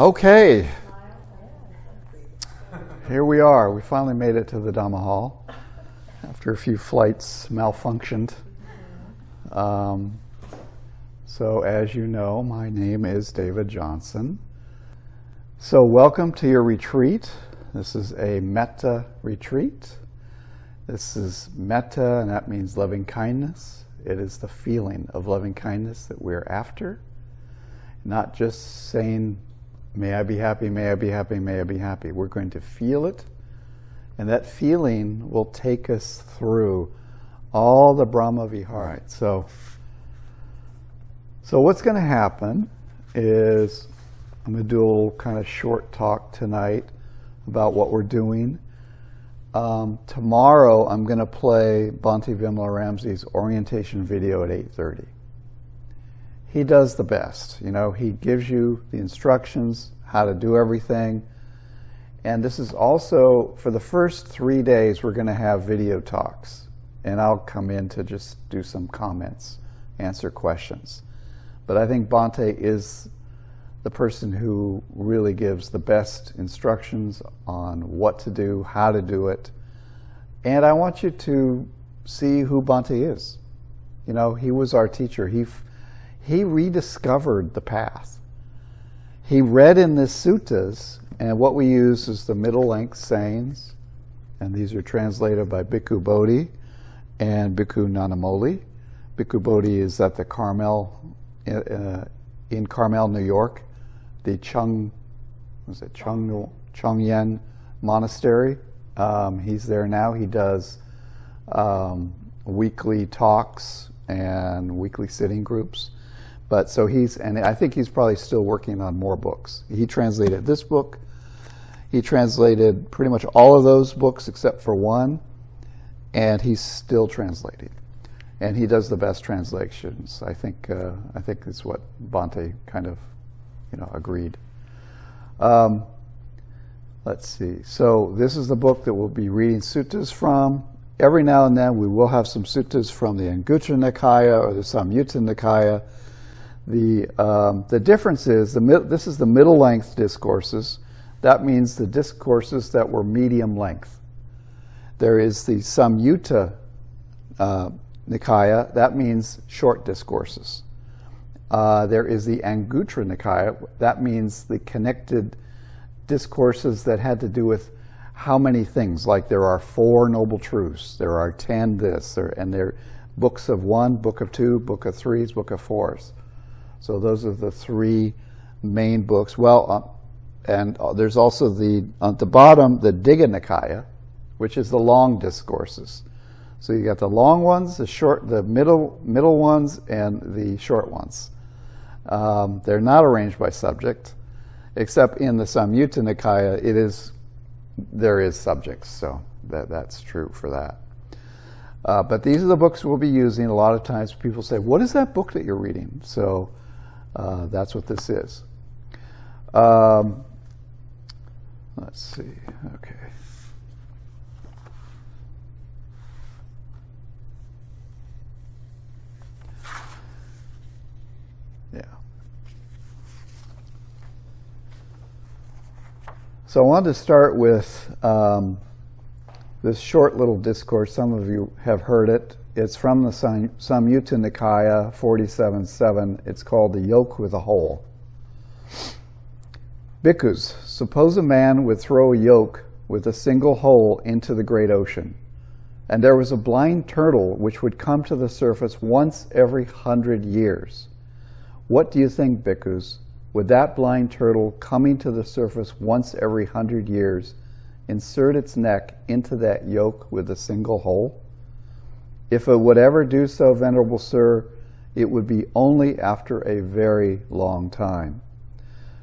Okay, here we are. We finally made it to the Dhamma hall after a few flights malfunctioned. So as you know, my name is David Johnson. So welcome to your retreat. This is a Metta retreat. This is Metta, and that means loving kindness. It is the feeling of loving kindness that we're after. Not just saying, may I be happy, may I be happy, may I be happy. We're going to feel it, and that feeling will take us through all the Brahma Vihara. So what's going to happen is I'm going to do a little kind of short talk tonight about what we're doing. Tomorrow I'm going to play Bhante Vimla Ramsey's orientation video at 8:30. He does the best. You know, he gives you the instructions, how to do everything. And this is also, for the first 3 days, we're going to have video talks. And I'll come in to just do some comments, answer questions. But I think Bhante is the person who really gives the best instructions on what to do, how to do it. And I want you to see who Bhante is. You know, he was our teacher. He rediscovered the path. He read in the suttas, and what we use is the middle-length sayings, and these are translated by Bhikkhu Bodhi and Bhikkhu Nanamoli. Bhikkhu Bodhi is at the Carmel, in Carmel, New York, the Chongyen Monastery. He's there now. He does weekly talks and weekly sitting groups. But so and I think he's probably still working on more books. He translated this book. He translated pretty much all of those books except for one, and he's still translating. And he does the best translations. I think it's what Bhante kind of, agreed. Let's see. So this is the book that we'll be reading suttas from. Every now and then we will have some suttas from the Anguttara Nikaya or the Samyutta Nikaya. The difference is, this is the middle length discourses. That means the discourses that were medium length. There is the Samyutta Nikaya. That means short discourses. There is the Anguttara Nikaya. That means the connected discourses that had to do with how many things. Like there are 4 noble truths. There are 10 this. And there are books of 1, book of 2, book of 3s, book of 4s. So those are the 3 main books. Well, and there's also at the bottom, the Digha Nikaya, which is the long discourses. So you got the long ones, the middle ones, and the short ones. They're not arranged by subject, except in the Samyutta Nikaya, there is subjects, so that's true for that. But these are the books we'll be using. A lot of times people say, what is that book that you're reading? So that's what this is. Let's see. Okay. Yeah. So I wanted to start with this short little discourse. Some of you have heard it. It's from the Samyutta Nikaya 47.7. It's called The Yoke with a Hole. Bhikkhus, suppose a man would throw a yoke with a single hole into the great ocean, and there was a blind turtle which would come to the surface once every 100 years. What do you think, bhikkhus? Would that blind turtle coming to the surface once every 100 years insert its neck into that yoke with a single hole? If it would ever do so, Venerable Sir, it would be only after a very long time.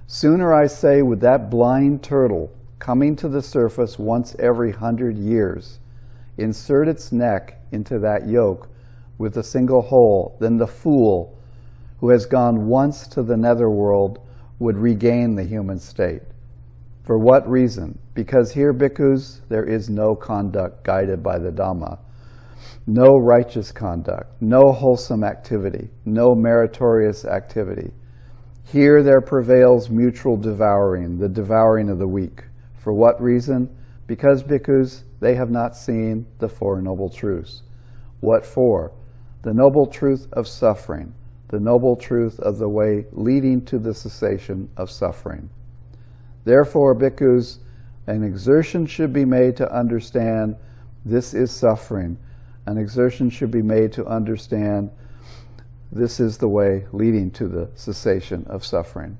Sooner, I say, would that blind turtle coming to the surface once every 100 years insert its neck into that yoke with a single hole than the fool who has gone once to the netherworld would regain the human state. For what reason? Because here, bhikkhus, there is no conduct guided by the Dhamma, no righteous conduct, no wholesome activity, no meritorious activity. Here there prevails mutual devouring, the devouring of the weak. For what reason? Because bhikkhus, they have not seen the Four Noble Truths. What for? The noble truth of suffering, the noble truth of the way leading to the cessation of suffering. Therefore, bhikkhus, an exertion should be made to understand this is suffering. An exertion should be made to understand this is the way leading to the cessation of suffering.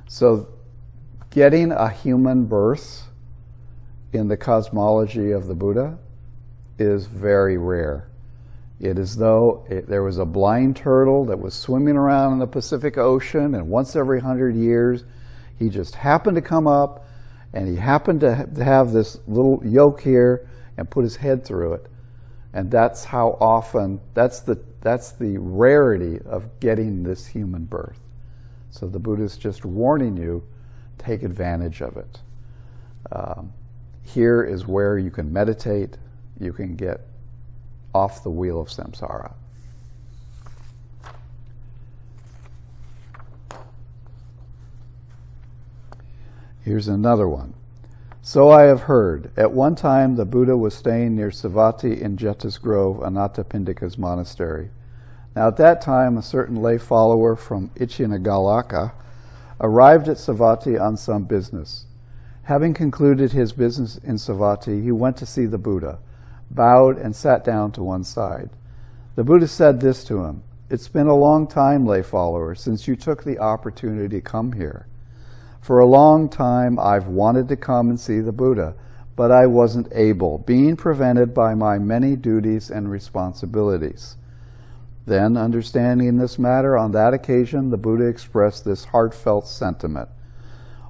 So, getting a human birth in the cosmology of the Buddha is very rare. It is though there was a blind turtle that was swimming around in the Pacific Ocean, and once every 100 years, he just happened to come up, and he happened to have this little yoke here and put his head through it. And that's how often, that's the rarity of getting this human birth. So the Buddha is just warning you, take advantage of it. Here is where you can meditate, you can get off the wheel of samsara. Here's another one. So I have heard. At one time, the Buddha was staying near Savatthi in Jeta's Grove, Anathapindika's monastery. Now at that time, a certain lay follower from Icchinagalaka arrived at Savatthi on some business. Having concluded his business in Savatthi, he went to see the Buddha, bowed and sat down to one side. The Buddha said this to him, "It's been a long time, lay follower, since you took the opportunity to come here. For a long time I've wanted to come and see the Buddha, but I wasn't able, being prevented by my many duties and responsibilities." Then, understanding this matter, on that occasion the Buddha expressed this heartfelt sentiment.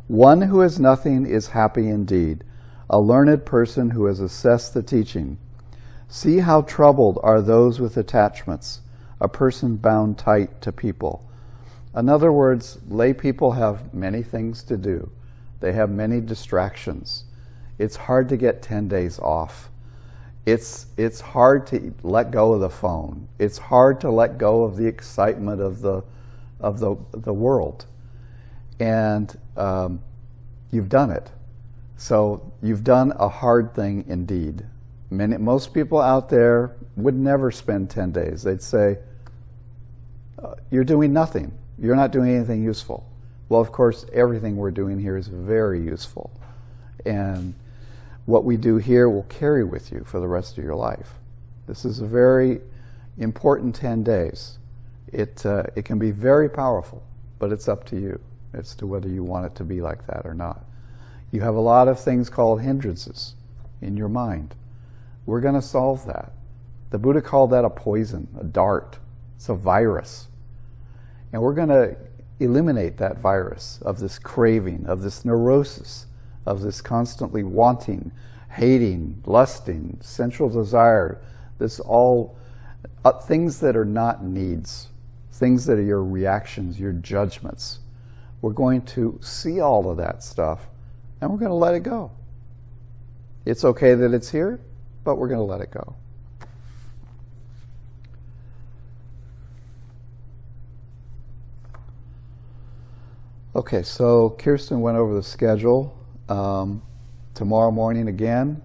One who has nothing is happy indeed, a learned person who has assessed the teaching. See how troubled are those with attachments, a person bound tight to people. In other words, lay people have many things to do. They have many distractions. It's hard to get 10 days off. It's hard to let go of the phone. It's hard to let go of the excitement of the world. And you've done it. So you've done a hard thing indeed. Most people out there would never spend 10 days. They'd say, you're doing nothing. You're not doing anything useful. Well, of course, everything we're doing here is very useful. And what we do here will carry with you for the rest of your life. This is a very important 10 days. It can be very powerful, but it's up to you as to whether you want it to be like that or not. You have a lot of things called hindrances in your mind. We're going to solve that. The Buddha called that a poison, a dart. It's a virus. And we're going to eliminate that virus of this craving, of this neurosis, of this constantly wanting, hating, lusting, sensual desire, this all things that are not needs, things that are your reactions, your judgments. We're going to see all of that stuff and we're going to let it go. It's okay that it's here, but we're going to let it go. Okay, so Kirsten went over the schedule. Tomorrow morning again,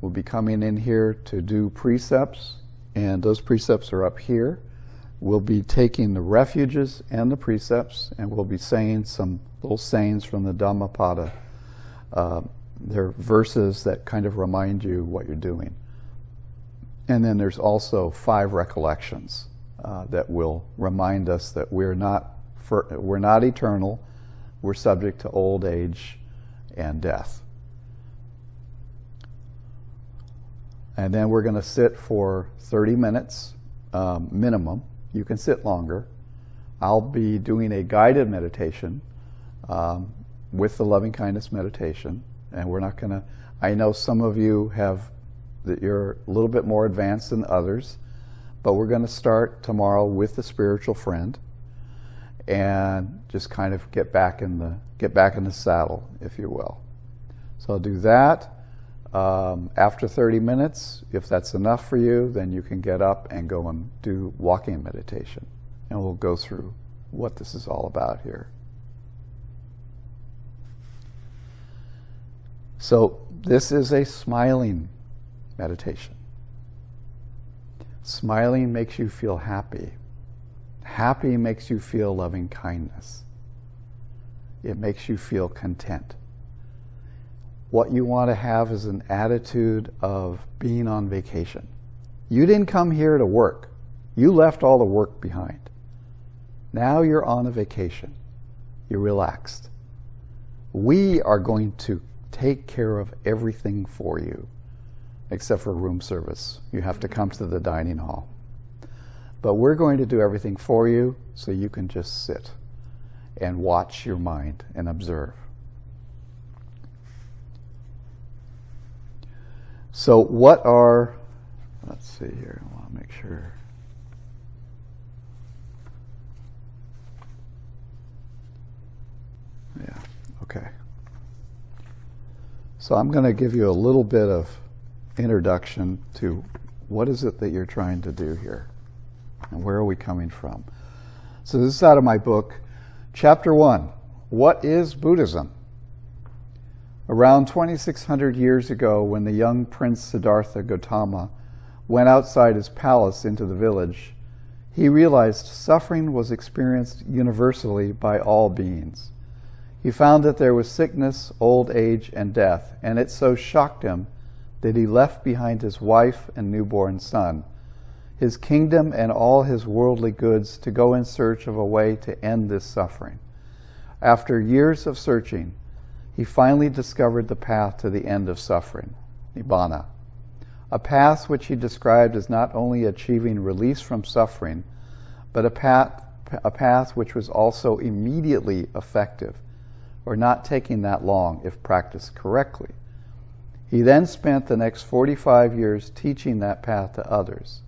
we'll be coming in here to do precepts, and those precepts are up here. We'll be taking the refuges and the precepts, and we'll be saying some little sayings from the Dhammapada. They're verses that kind of remind you what you're doing. And then there's also 5 recollections that will remind us that we're not eternal. We're subject to old age and death. And then we're going to sit for 30 minutes minimum. You can sit longer. I'll be doing a guided meditation with the loving kindness meditation. And we're not going to, I know some of you that you're a little bit more advanced than others, but we're going to start tomorrow with the spiritual friend and just kind of get back in the saddle, if you will. So I'll do that. After 30 minutes, if that's enough for you, then you can get up and go and do walking meditation. And we'll go through what this is all about here. So this is a smiling meditation. Smiling makes you feel happy. Happy makes you feel loving kindness. It makes you feel content. What you want to have is an attitude of being on vacation. You didn't come here to work. You left all the work behind. Now you're on a vacation. You're relaxed. We are going to take care of everything for you, except for room service. You have to come to the dining hall. But we're going to do everything for you so you can just sit and watch your mind and observe. So what are, let's see here, I want to make sure. Yeah, okay. So I'm going to give you a little bit of introduction to what is it that you're trying to do here and where are we coming from. So this is out of my book, Chapter 1, What is Buddhism? Around 2,600 years ago, when the young Prince Siddhartha Gautama went outside his palace into the village, he realized suffering was experienced universally by all beings. He found that there was sickness, old age, and death, and it so shocked him that he left behind his wife and newborn son, his kingdom and all his worldly goods to go in search of a way to end this suffering. After years of searching, he finally discovered the path to the end of suffering, Nibbana, a path which he described as not only achieving release from suffering, but a path which was also immediately effective, or not taking that long if practiced correctly. He then spent the next 45 years teaching that path to others.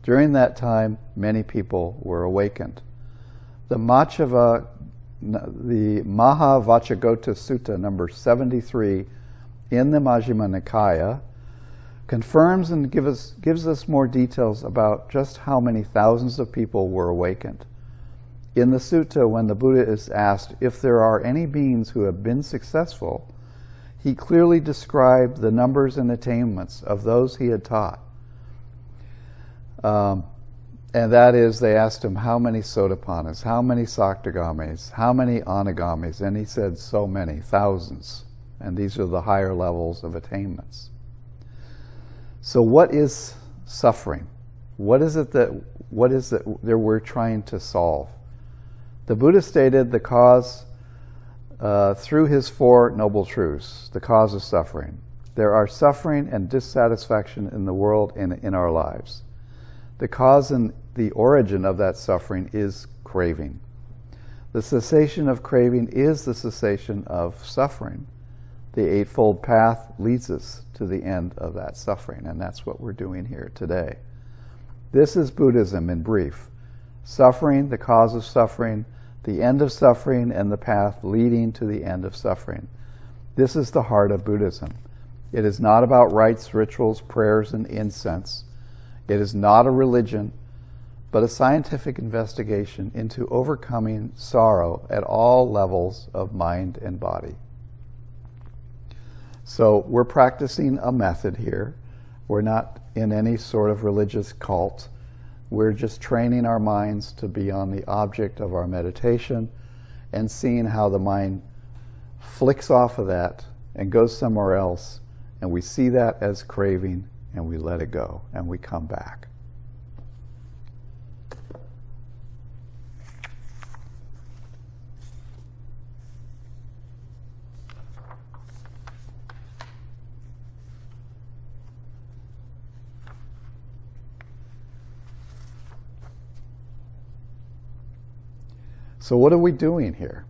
During that time, many people were awakened. The Mahavacchagotta Sutta, number 73, in the Majjhima Nikaya, confirms and gives us more details about just how many thousands of people were awakened. In the sutta, when the Buddha is asked if there are any beings who have been successful, he clearly described the numbers and attainments of those he had taught. And that is, they asked him how many sotapannas, how many saktagamis, how many anagamis, and he said so many, thousands. And these are the higher levels of attainments. So what is suffering? What is it that we're trying to solve? The Buddha stated the cause through his Four Noble Truths, the cause of suffering. There are suffering and dissatisfaction in the world and in our lives. The cause and the origin of that suffering is craving. The cessation of craving is the cessation of suffering. The Eightfold Path leads us to the end of that suffering, and that's what we're doing here today. This is Buddhism in brief. Suffering, the cause of suffering, the end of suffering, and the path leading to the end of suffering. This is the heart of Buddhism. It is not about rites, rituals, prayers, and incense. It is not a religion, but a scientific investigation into overcoming sorrow at all levels of mind and body. So we're practicing a method here. We're not in any sort of religious cult. We're just training our minds to be on the object of our meditation and seeing how the mind flicks off of that and goes somewhere else, and we see that as craving and we let it go and we come back. So what are we doing here?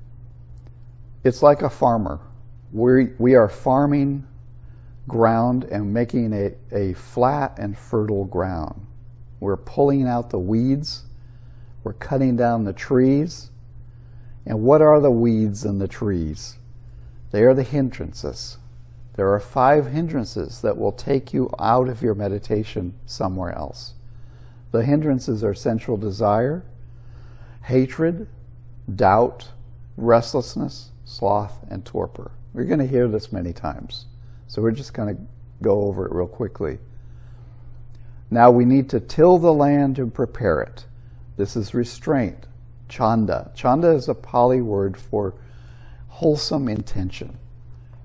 It's like a farmer. We are farming ground and making it a flat and fertile ground. We're pulling out the weeds. We're cutting down the trees. And what are the weeds and the trees? They are the hindrances. There are 5 hindrances that will take you out of your meditation somewhere else. The hindrances are sensual desire, hatred, doubt, restlessness, sloth, and torpor. We're going to hear this many times. So we're just going to go over it real quickly. Now we need to till the land and prepare it. This is restraint, chanda. Chanda is a Pali word for wholesome intention.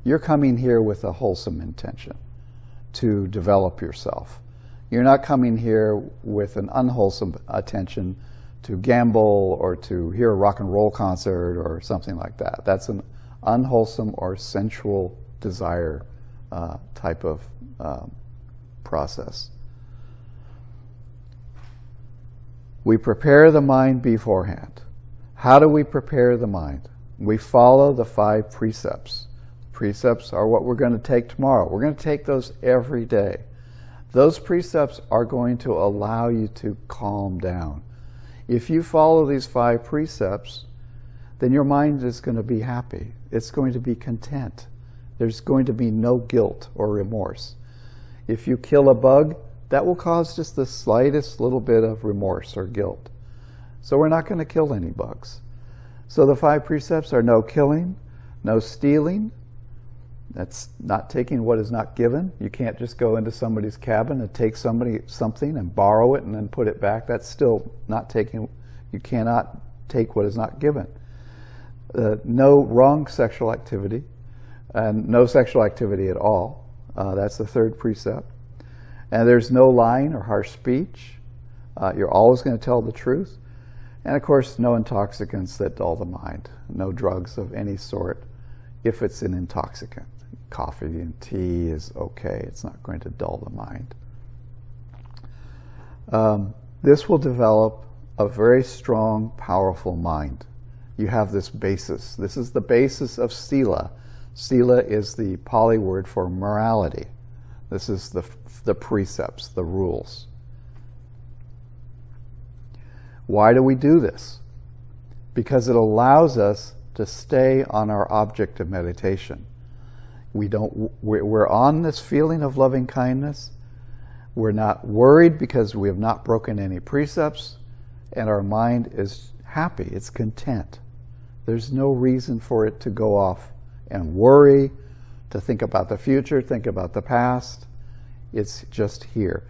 You're coming here with a wholesome intention to develop yourself. You're not coming here with an unwholesome intention to gamble or to hear a rock and roll concert or something like that. That's an unwholesome or sensual desire type of process. We prepare the mind beforehand. How do we prepare the mind? We follow the 5 precepts. Precepts are what we're going to take tomorrow. We're going to take those every day. Those precepts are going to allow you to calm down. If you follow these 5 precepts, then your mind is going to be happy. It's going to be content. There's going to be no guilt or remorse. If you kill a bug, that will cause just the slightest little bit of remorse or guilt. So we're not going to kill any bugs. So the 5 precepts are no killing, no stealing. That's not taking what is not given. You can't just go into somebody's cabin and take something and borrow it and then put it back. That's still not taking. You cannot take what is not given. No wrong sexual activity, and no sexual activity at all. That's the 3rd precept. And there's no lying or harsh speech. You're always going to tell the truth. And of course, no intoxicants that dull the mind. No drugs of any sort if it's an intoxicant. Coffee and tea is okay. It's not going to dull the mind. This will develop a very strong, powerful mind. You have this basis. This is the basis of sila. Sila is the Pali word for morality. This is the precepts, the rules. Why do we do this? Because it allows us to stay on our object of meditation. We're on this feeling of loving kindness. We're not worried because we have not broken any precepts, and our mind is happy, it's content. There's no reason for it to go off and worry, to think about the future, think about the past. It's just here.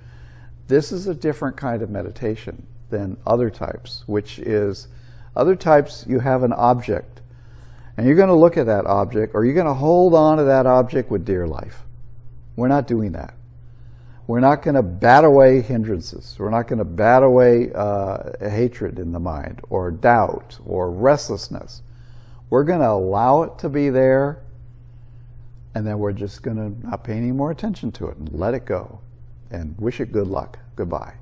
This is a different kind of meditation than other types, which is, other types you have an object, and you're going to look at that object, or you're going to hold on to that object with dear life. We're not doing that. We're not going to bat away hindrances. We're not going to bat away hatred in the mind, or doubt, or restlessness. We're going to allow it to be there, and then we're just going to not pay any more attention to it and let it go and wish it good luck. Goodbye.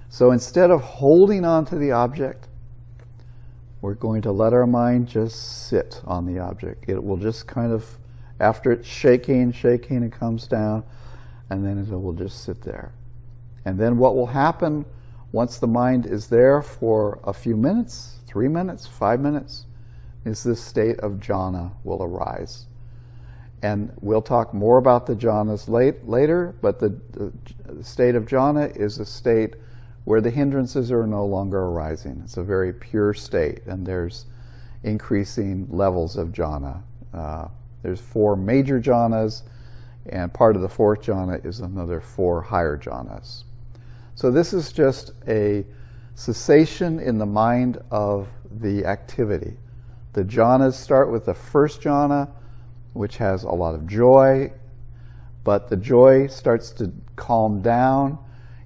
So instead of holding on to the object, we're going to let our mind just sit on the object. It will just kind of, after it's shaking, it comes down, and then it will just sit there. And then what will happen once the mind is there for a few minutes, 3 minutes, 5 minutes, is this state of jhana will arise. And we'll talk more about the jhanas later, but the state of jhana is a state where the hindrances are no longer arising. It's a very pure state, and there's increasing levels of jhana. There's 4 major jhanas, and part of the 4th jhana is another 4 higher jhanas. So this is just a cessation in the mind of the activity. The jhanas start with the 1st jhana, which has a lot of joy, but the joy starts to calm down,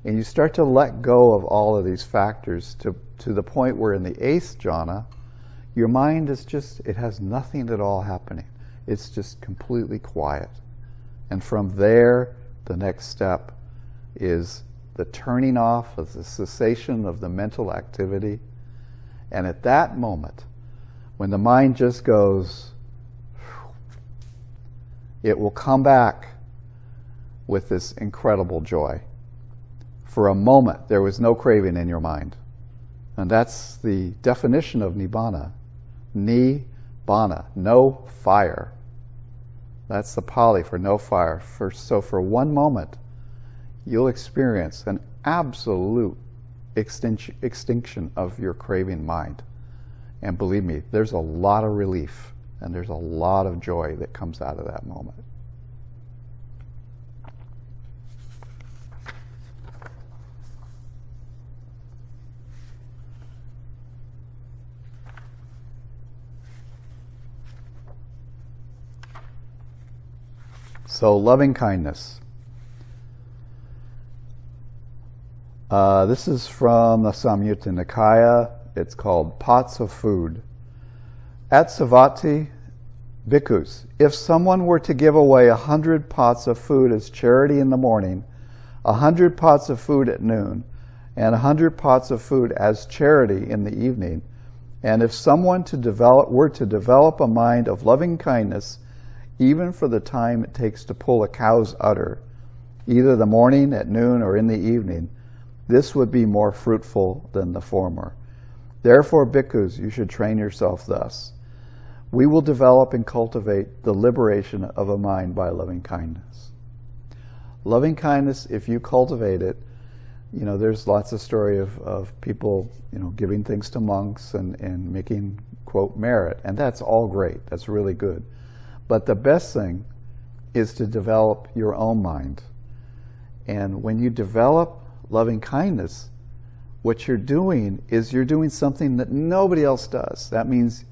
and you start to let go of all of these factors to the point where in the 8th jhana, your mind is just, it has nothing at all happening. It's just completely quiet. And from there, the next step is the turning off of the cessation of the mental activity. And at that moment, when the mind just goes, it will come back with this incredible joy. For a moment, there was no craving in your mind. And that's the definition of nibbana. Nibbana, no fire. That's the Pali for no fire. So for one moment, you'll experience an absolute extinction of your craving mind. And believe me, there's a lot of relief and there's a lot of joy that comes out of that moment. So, loving kindness. This is from the Samyutta Nikaya. It's called Pots of Food. At Savatthi, bhikkhus, if someone were to give away 100 pots of food as charity in the morning, 100 pots of food at noon, and 100 pots of food as charity in the evening, and if someone were to develop a mind of loving kindness, even for the time it takes to pull a cow's udder, either the morning, at noon, or in the evening, this would be more fruitful than the former. Therefore, bhikkhus, you should train yourself thus. We will develop and cultivate the liberation of a mind by loving kindness. Loving kindness, if you cultivate it, there's lots of story of people, giving things to monks and making, quote, merit. And that's all great. That's really good. But the best thing is to develop your own mind. And when you develop loving kindness, what you're doing is you're doing something that nobody else does. That means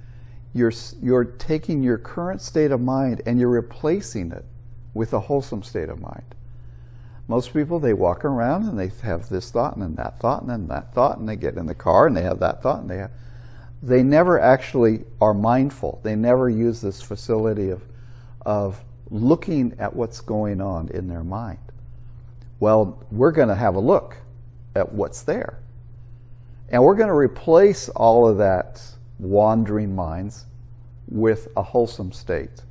you're taking your current state of mind and you're replacing it with a wholesome state of mind. Most people, they walk around and they have this thought and then that thought and then that thought, and they get in the car and they have that thought, and they never actually are mindful. They never use this facility of looking at what's going on in their mind. Well, we're going to have a look at what's there. And we're going to replace all of that wandering minds with a wholesome state,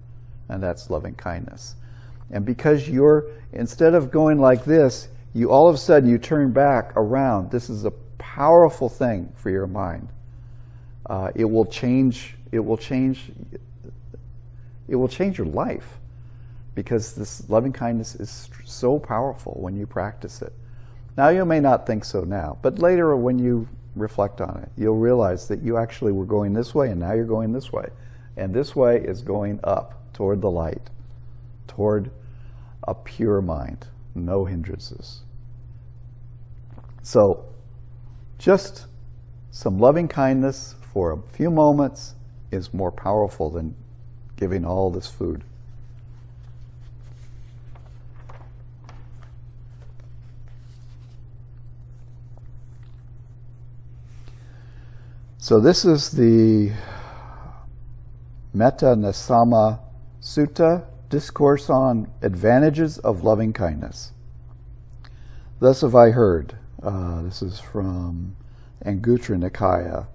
and that's loving kindness. And because instead of going like this, you all of a sudden you turn back around. This is a powerful thing for your mind. It will change your life, because this loving kindness is so powerful when you practice it. Now, you may not think so now, but later when you reflect on it, you'll realize that you actually were going this way and now you're going this way. And this way is going up toward the light, toward a pure mind, no hindrances. So, just some loving kindness for a few moments is more powerful than giving all this food. So this is the Metta Nasama Sutta, Discourse on Advantages of Loving Kindness. Thus have I heard. This is from Anguttara Nikaya,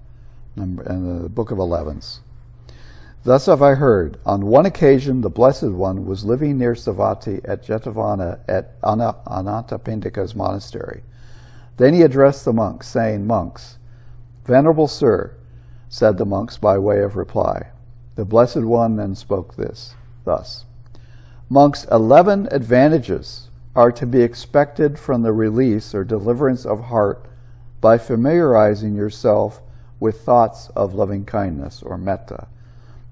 in the Book of Elevens. Thus have I heard. On one occasion, the Blessed One was living near Savatthi at Jetavana at Anathapindika's monastery. Then he addressed the monks, saying, "Monks, Venerable Sir," said the monks by way of reply. The Blessed One then spoke thus. Monks, 11 advantages are to be expected from the release or deliverance of heart by familiarizing yourself with thoughts of loving kindness, or metta,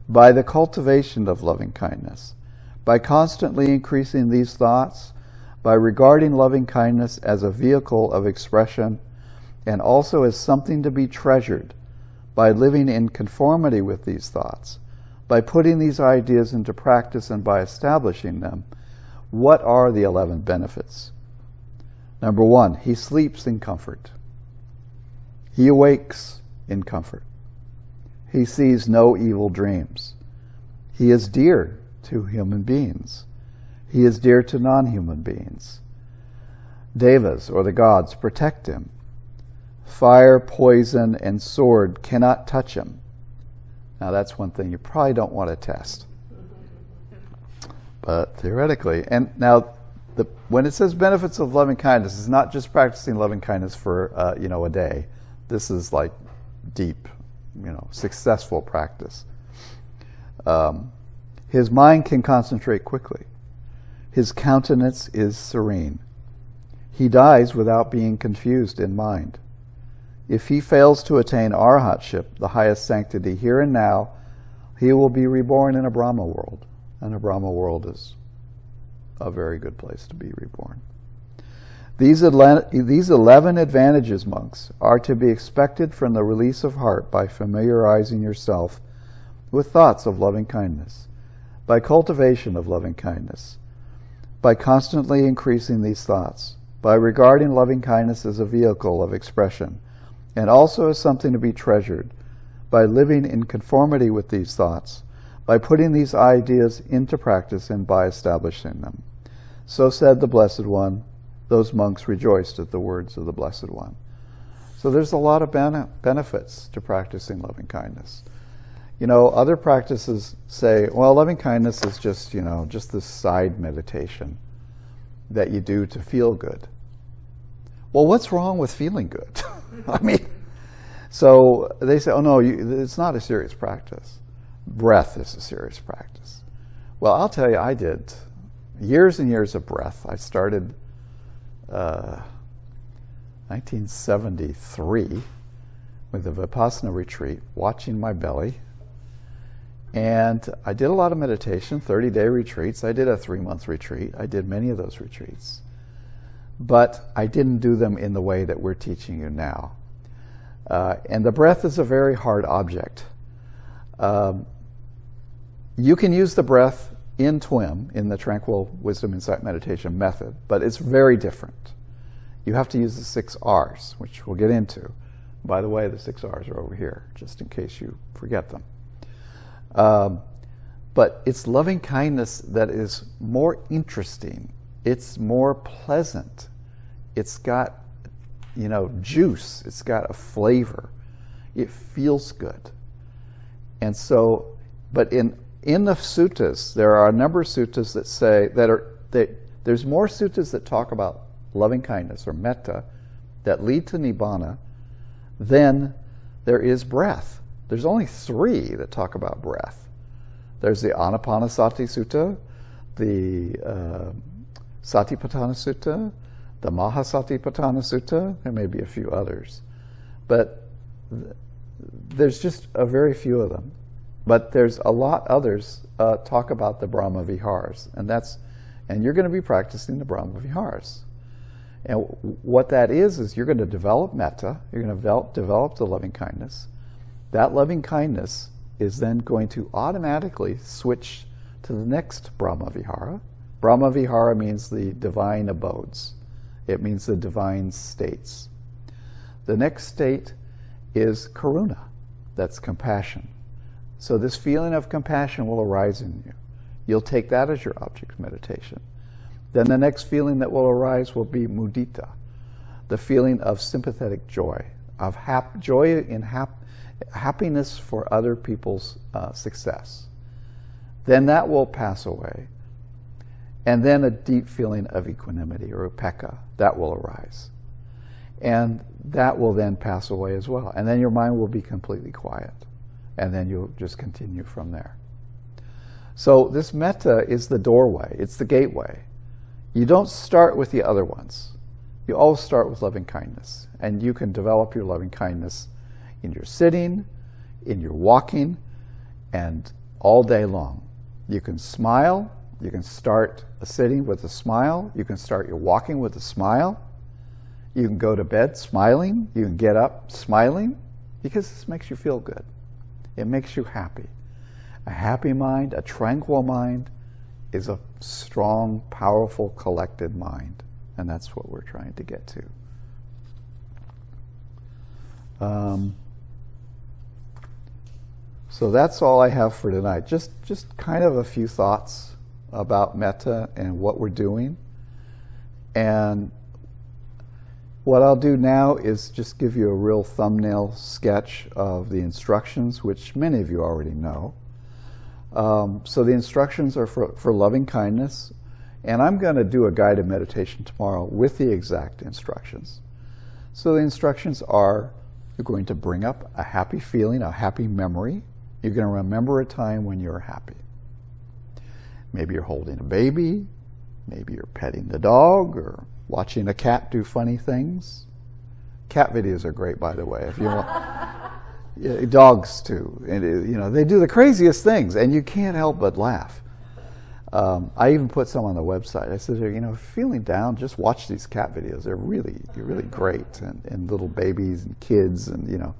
by the cultivation of loving kindness, by constantly increasing these thoughts, by regarding loving kindness as a vehicle of expression and also as something to be treasured, by living in conformity with these thoughts, by putting these ideas into practice and by establishing them. What are the 11 benefits? Number 1, he sleeps in comfort. He awakes in comfort. He sees no evil dreams. He is dear to human beings. He is dear to non-human beings. Devas, or the gods, protect him. Fire, poison, and sword cannot touch him. Now that's one thing you probably don't want to test. But theoretically, and now when it says benefits of loving kindness, it's not just practicing loving kindness for a day. This is like deep, successful practice. His mind can concentrate quickly. His countenance is serene. He dies without being confused in mind. If he fails to attain arhatship, the highest sanctity here and now, he will be reborn in a Brahma world. And a Brahma world is a very good place to be reborn. These 11 advantages, monks, are to be expected from the release of heart by familiarizing yourself with thoughts of loving kindness, by cultivation of loving kindness, by constantly increasing these thoughts, by regarding loving kindness as a vehicle of expression, and also as something to be treasured, by living in conformity with these thoughts, by putting these ideas into practice and by establishing them. So said the Blessed One. Those monks rejoiced at the words of the Blessed One. So there's a lot of benefits to practicing loving kindness. You know, other practices say, well, loving kindness is just, just this side meditation that you do to feel good. Well, what's wrong with feeling good? I mean, so they say, oh no, it's not a serious practice. Breath is a serious practice. Well, I'll tell you, I did years and years of breath. I started 1973 with a Vipassana retreat, watching my belly. And I did a lot of meditation, 30-day retreats. I did a 3-month retreat. I did many of those retreats. But I didn't do them in the way that we're teaching you now. And the breath is a very hard object. You can use the breath in TWIM, in the Tranquil Wisdom Insight Meditation method, but it's very different. You have to use the 6 R's, which we'll get into. By the way, the 6 R's are over here, just in case you forget them. But it's loving kindness that is more interesting. It's more pleasant. It's got, juice. It's got a flavor. It feels good. And so, but in the suttas, there are a number of suttas that say there's more suttas that talk about loving kindness or metta that lead to nibbana than there is breath. There's only 3 that talk about breath. There's the Anapanasati Sutta, the Satipatthana Sutta, the Mahasatipatthana Sutta. There may be a few others, but there's just a very few of them. But there's a lot others talk about the Brahma Viharas, and you're going to be practicing the Brahma Viharas. And what that is you're going to develop metta. You're going to develop the loving kindness. That loving kindness is then going to automatically switch to the next Brahma Vihara. Brahma Vihara means the divine abodes. It means the divine states. The next state is karuna. That's compassion. So this feeling of compassion will arise in you. You'll take that as your object of meditation. Then the next feeling that will arise will be mudita, the feeling of sympathetic joy, of joy in happiness for other people's success. Then that will pass away. And then a deep feeling of equanimity or upekkha, that will arise. And that will then pass away as well. And then your mind will be completely quiet. And then you'll just continue from there. So this metta is the doorway. It's the gateway. You don't start with the other ones. You always start with loving kindness. And you can develop your loving kindness in your sitting, in your walking, and all day long. You can smile. You can start a sitting with a smile. You can start your walking with a smile. You can go to bed smiling. You can get up smiling, because this makes you feel good. It makes you happy. A happy mind, a tranquil mind, is a strong, powerful, collected mind. And that's what we're trying to get to. So that's all I have for tonight. Just kind of a few thoughts about metta and what we're doing. And what I'll do now is just give you a real thumbnail sketch of the instructions, which many of you already know. So the instructions are for loving kindness, and I'm going to do a guided meditation tomorrow with the exact instructions. So the instructions are, you're going to bring up a happy feeling, a happy memory. You're going to remember a time when you're happy. Maybe you're holding a baby, maybe you're petting the dog, or watching a cat do funny things. Cat videos are great, by the way. If you want, yeah, dogs too, and they do the craziest things, and you can't help but laugh. I even put some on the website. I said, feeling down, just watch these cat videos. They're really great, and little babies and kids, and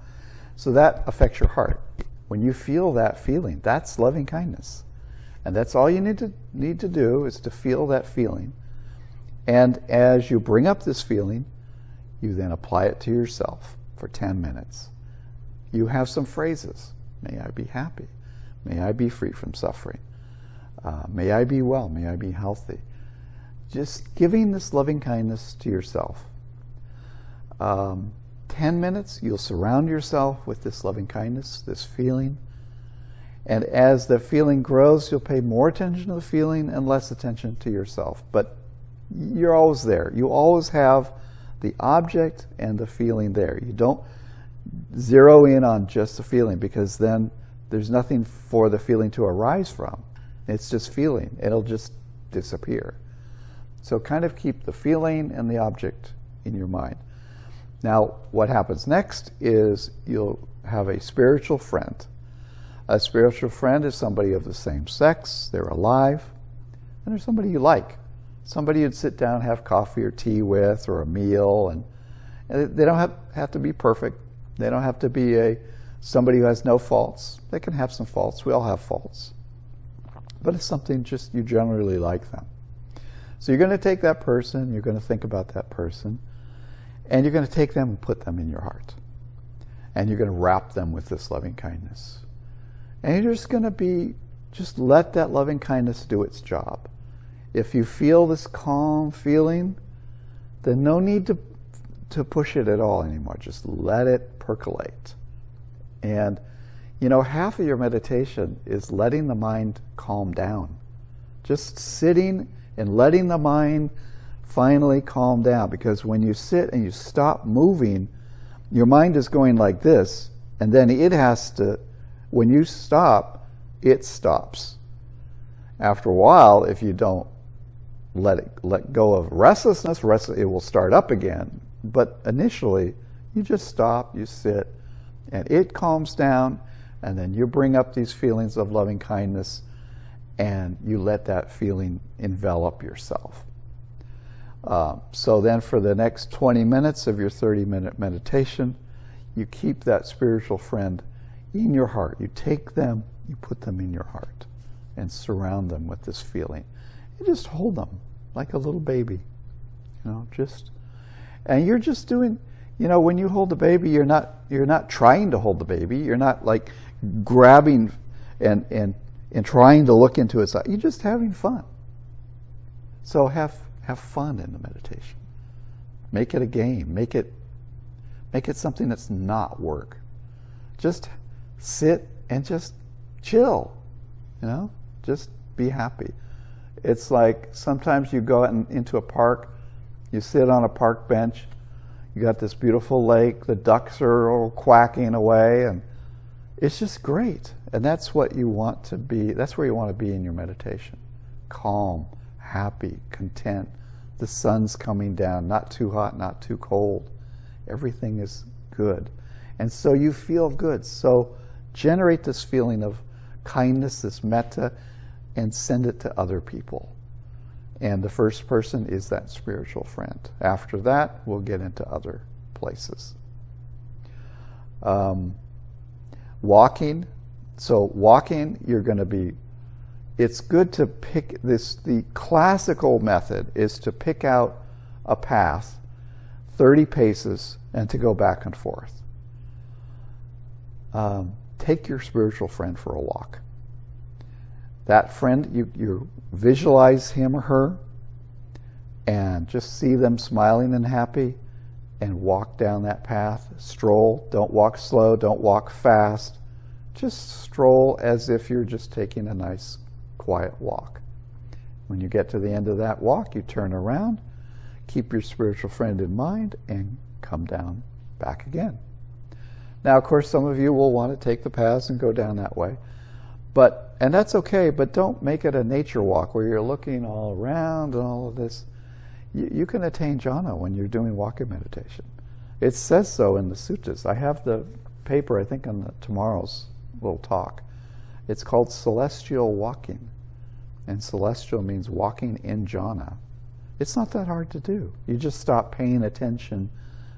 so that affects your heart. When you feel that feeling, that's loving kindness. And that's all you need to do, is to feel that feeling. And as you bring up this feeling, you then apply it to yourself for 10 minutes. You have some phrases. May I be happy. May I be free from suffering. May I be well. May I be healthy. Just giving this loving kindness to yourself. 10 minutes, you'll surround yourself with this loving kindness, this feeling. And as the feeling grows, you'll pay more attention to the feeling and less attention to yourself. But you're always there. You always have the object and the feeling there. You don't zero in on just the feeling, because then there's nothing for the feeling to arise from. It's just feeling. It'll just disappear. So kind of keep the feeling and the object in your mind. Now, what happens next is you'll have a spiritual friend. A spiritual friend is somebody of the same sex, they're alive, and they're somebody you like. Somebody you'd sit down, have coffee or tea with, or a meal, and they don't have to be perfect. They don't have to be somebody who has no faults. They can have some faults. We all have faults. But it's something just you generally like them. So you're going to take that person, you're going to think about that person, and you're going to take them and put them in your heart. And you're going to wrap them with this loving kindness. And you're just going to just let that loving kindness do its job. If you feel this calm feeling, then no need to push it at all anymore. Just let it percolate. And, half of your meditation is letting the mind calm down. Just sitting and letting the mind finally calm down. Because when you sit and you stop moving, your mind is going like this, and then it has to, when you stop, it stops. After a while, if you don't let go of restlessness, it will start up again. But initially, you just stop, you sit, and it calms down, and then you bring up these feelings of loving kindness, and you let that feeling envelop yourself. So then for the next 20 minutes of your 30-minute meditation, you keep that spiritual friend in your heart. You take them, you put them in your heart, and surround them with this feeling. You just hold them like a little baby, and you're just doing, when you hold the baby, you're not trying to hold the baby. You're not like grabbing and trying to look into its eye. You're just having fun. So have fun in the meditation. Make it a game. Make it something that's not work. Just sit and just chill. Just be happy. It's like sometimes you go out into a park, you sit on a park bench, you got this beautiful lake, the ducks are all quacking away, and it's just great. And that's what you want to be. That's where you want to be in your meditation. Calm, happy, content. The sun's coming down, not too hot, not too cold. Everything is good. And so you feel good. So generate this feeling of kindness, this metta, and send it to other people. And the first person is that spiritual friend. After that, we'll get into other places. Walking. So walking, you're going to be, it's good to pick this, the classical method is to pick out a path, 30 paces, and to go back and forth. Take your spiritual friend for a walk. That friend, you visualize him or her and just see them smiling and happy, and walk down that path. Stroll. Don't walk slow. Don't walk fast. Just stroll as if you're just taking a nice, quiet walk. When you get to the end of that walk, you turn around, keep your spiritual friend in mind, and come down back again. Now, of course, some of you will want to take the paths and go down that way. And that's okay, but don't make it a nature walk where you're looking all around and all of this. You can attain jhana when you're doing walking meditation. It says so in the suttas. I have the paper, I think, on tomorrow's little talk. It's called celestial walking. And celestial means walking in jhana. It's not that hard to do. You just stop paying attention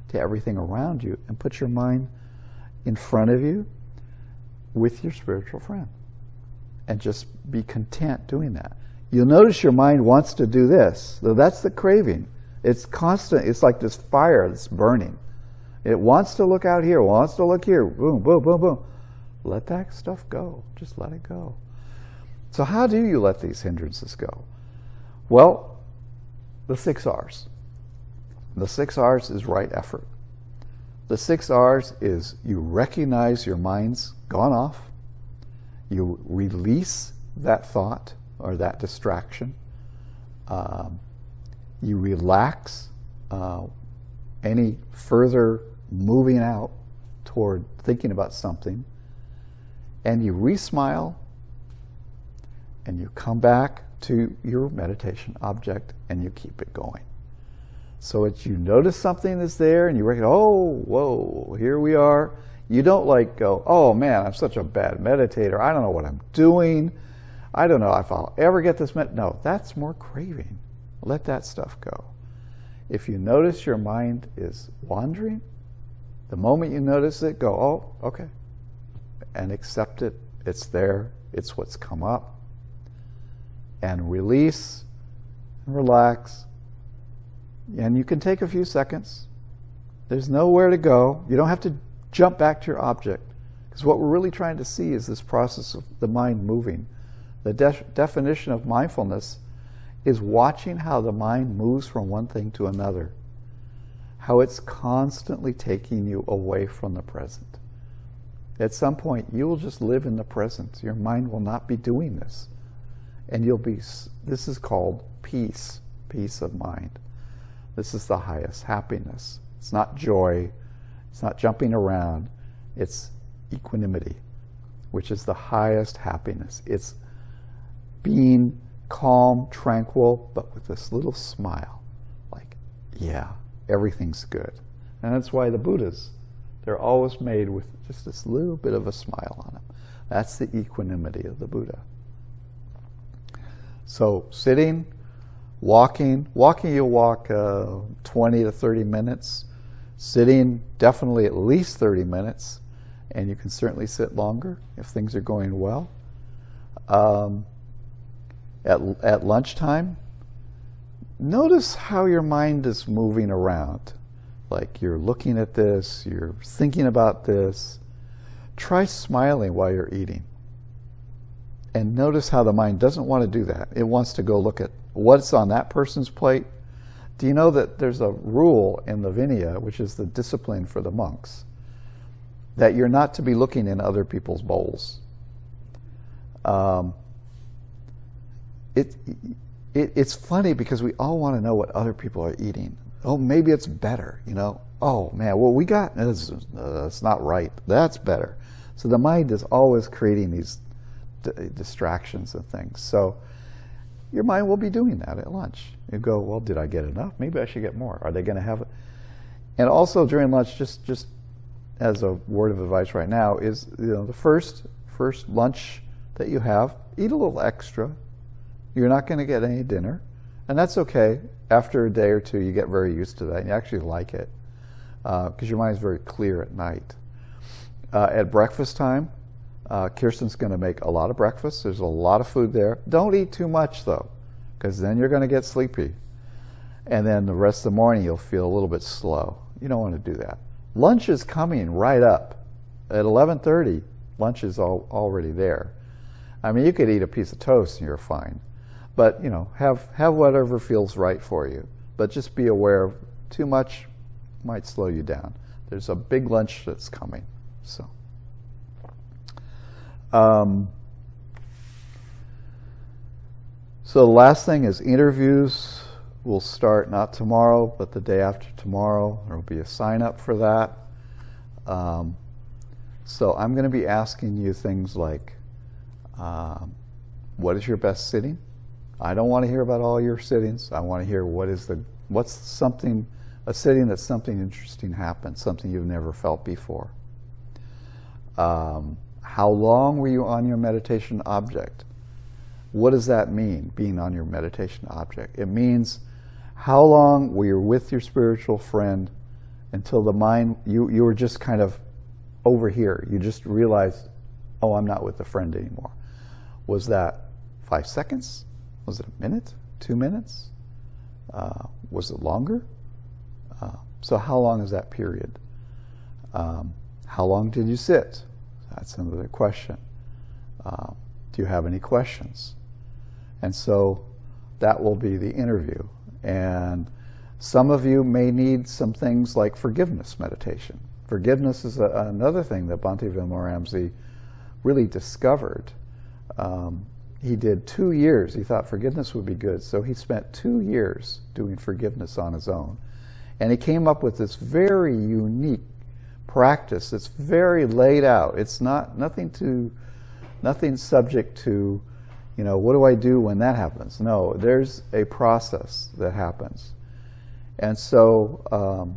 to everything around you and put your mind in front of you with your spiritual friend. and just be content doing that. You'll notice your mind wants to do this. So that's the craving. It's constant. It's like this fire that's burning. It wants to look out here, wants to look here. Boom, boom, boom, boom. Let that stuff go. Just let it go. So how do you let these hindrances go? Well, the 6 R's. The 6 R's is right effort. The 6 R's is you recognize your mind's gone off. You release that thought or that distraction. You relax any further moving out toward thinking about something. And you re-smile and you come back to your meditation object and you keep it going. So it's you notice something is there and you recognize, oh, whoa, here we are. You don't like go, oh man, I'm such a bad meditator. I don't know what I'm doing. I don't know if I'll ever get this No, that's more craving. Let that stuff go. If you notice your mind is wandering, the moment you notice it, go, oh, okay. And accept it. It's there. It's what's come up. And release and relax. And you can take a few seconds. There's nowhere to go. You don't have to jump back to your object. Because what we're really trying to see is this process of the mind moving. The definition of mindfulness is watching how the mind moves from one thing to another. How it's constantly taking you away from the present. At some point, you will just live in the present. Your mind will not be doing this. And this is called peace, peace of mind. This is the highest happiness. It's not joy. It's not jumping around. It's equanimity, which is the highest happiness. It's being calm, tranquil, but with this little smile. Like, yeah, everything's good. And that's why the Buddhas, they're always made with just this little bit of a smile on them. That's the equanimity of the Buddha. So sitting, walking you'll walk 20 to 30 minutes. Sitting, definitely at least 30 minutes. And you can certainly sit longer if things are going well. At lunchtime, notice how your mind is moving around. Like you're looking at this, you're thinking about this. Try smiling while you're eating. And notice how the mind doesn't want to do that. It wants to go look at what's on that person's plate. Do you know that there's a rule in the Vinaya, which is the discipline for the monks, that you're not to be looking in other people's bowls? It's funny because we all want to know what other people are eating. Oh, maybe it's better, you know. Oh man, what we got that's not right. That's better. So the mind is always creating these distractions and things. So your mind will be doing that at lunch. You go, well, did I get enough? Maybe I should get more. Are they going to have it? And also during lunch, just as a word of advice right now, is the first lunch that you have, eat a little extra. You're not going to get any dinner, and that's okay. After a day or two, you get very used to that, and you actually like it because your mind is very clear at night. At breakfast time, Kirsten's going to make a lot of breakfast. There's a lot of food there. Don't eat too much, though, because then you're going to get sleepy. And then the rest of the morning, you'll feel a little bit slow. You don't want to do that. Lunch is coming right up. At 11:30, lunch is already there. I mean, you could eat a piece of toast and you're fine. But, have whatever feels right for you. But just be aware of too much might slow you down. There's a big lunch that's coming. So the last thing is interviews will start not tomorrow, but the day after tomorrow. There will be a sign up for that. So I'm going to be asking you things like, what is your best sitting? I don't want to hear about all your sittings. I want to hear what's something, a sitting that something interesting happened, something you've never felt before. How long were you on your meditation object? What does that mean, being on your meditation object? It means how long were you with your spiritual friend until the mind, you were just kind of over here. You just realized, oh, I'm not with the friend anymore. Was that 5 seconds? Was it a minute? 2 minutes? Was it longer? So how long is that period? How long did you sit? That's another question. Do you have any questions? And so that will be the interview. And some of you may need some things like forgiveness meditation. Forgiveness is another thing that Bhante Vimalaramsi really discovered. He did 2 years. He thought forgiveness would be good, so he spent 2 years doing forgiveness on his own. And he came up with this very unique practice. It's very laid out. It's nothing subject to, what do I do when that happens? No, there's a process that happens. And so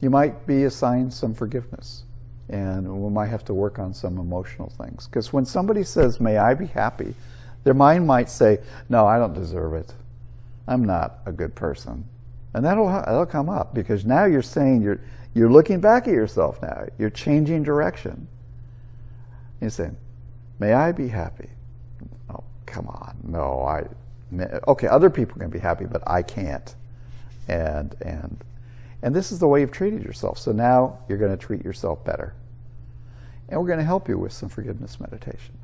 you might be assigned some forgiveness, and we might have to work on some emotional things. Because when somebody says, may I be happy, their mind might say, no, I don't deserve it. I'm not a good person. And that'll come up, because now you're saying, you're looking back at yourself now. You're changing direction. You're saying, may I be happy? Oh, come on. No, okay, other people can be happy, but I can't. And this is the way you've treated yourself. So now you're going to treat yourself better. And we're going to help you with some forgiveness meditation.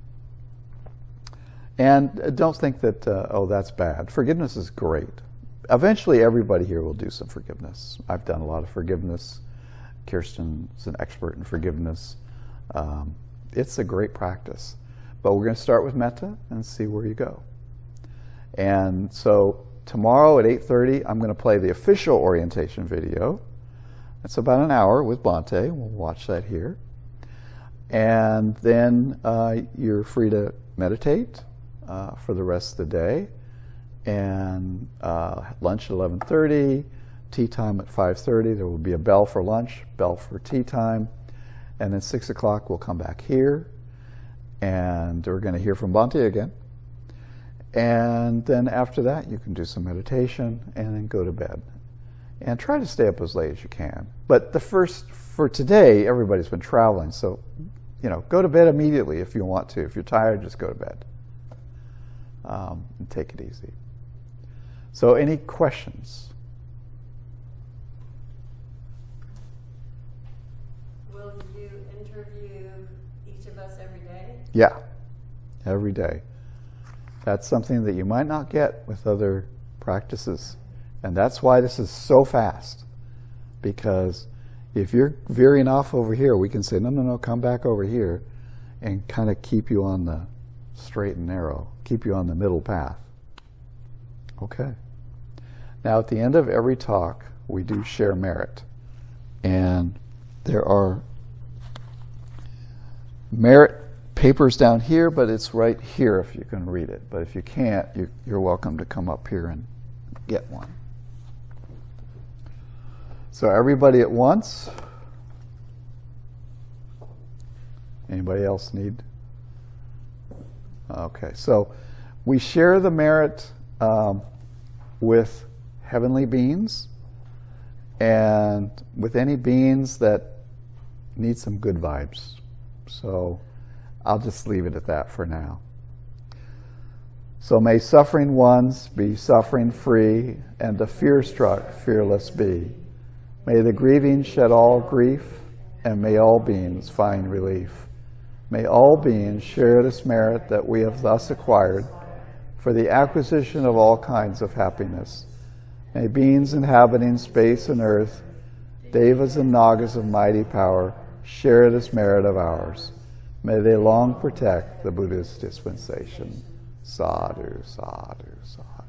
And don't think that, that's bad. Forgiveness is great. Eventually, everybody here will do some forgiveness. I've done a lot of forgiveness. Kirsten's an expert in forgiveness. It's a great practice. But we're going to start with Metta and see where you go. And so tomorrow at 8:30, I'm going to play the official orientation video. It's about an hour with Bhante. We'll watch that here. And then you're free to meditate for the rest of the day. And lunch at 11:30, tea time at 5:30. There will be a bell for lunch, bell for tea time. And then 6 o'clock, we'll come back here. And we're going to hear from Bhante again. And then after that, you can do some meditation and then go to bed. And try to stay up as late as you can. But for today, everybody's been traveling. So, go to bed immediately if you want to. If you're tired, just go to bed. And take it easy. So any questions? Will you interview each of us every day? Yeah, every day. That's something that you might not get with other practices. And that's why this is so fast. Because if you're veering off over here, we can say, no, come back over here, and kind of keep you on the straight and narrow, keep you on the middle path. Okay. Now, at the end of every talk, we do share merit. And there are merit papers down here, but it's right here if you can read it. But if you can't, you're welcome to come up here and get one. So everybody at once. Anybody else need? Okay, so we share the merit with heavenly beings and with any beings that need some good vibes. So I'll just leave it at that for now. So may suffering ones be suffering free, and the fear-struck fearless be. May the grieving shed all grief, and may all beings find relief. May all beings share this merit that we have thus acquired for the acquisition of all kinds of happiness. May beings inhabiting space and earth, devas and nagas of mighty power, share this merit of ours. May they long protect the Buddha's dispensation. Sadhu, sadhu, sadhu.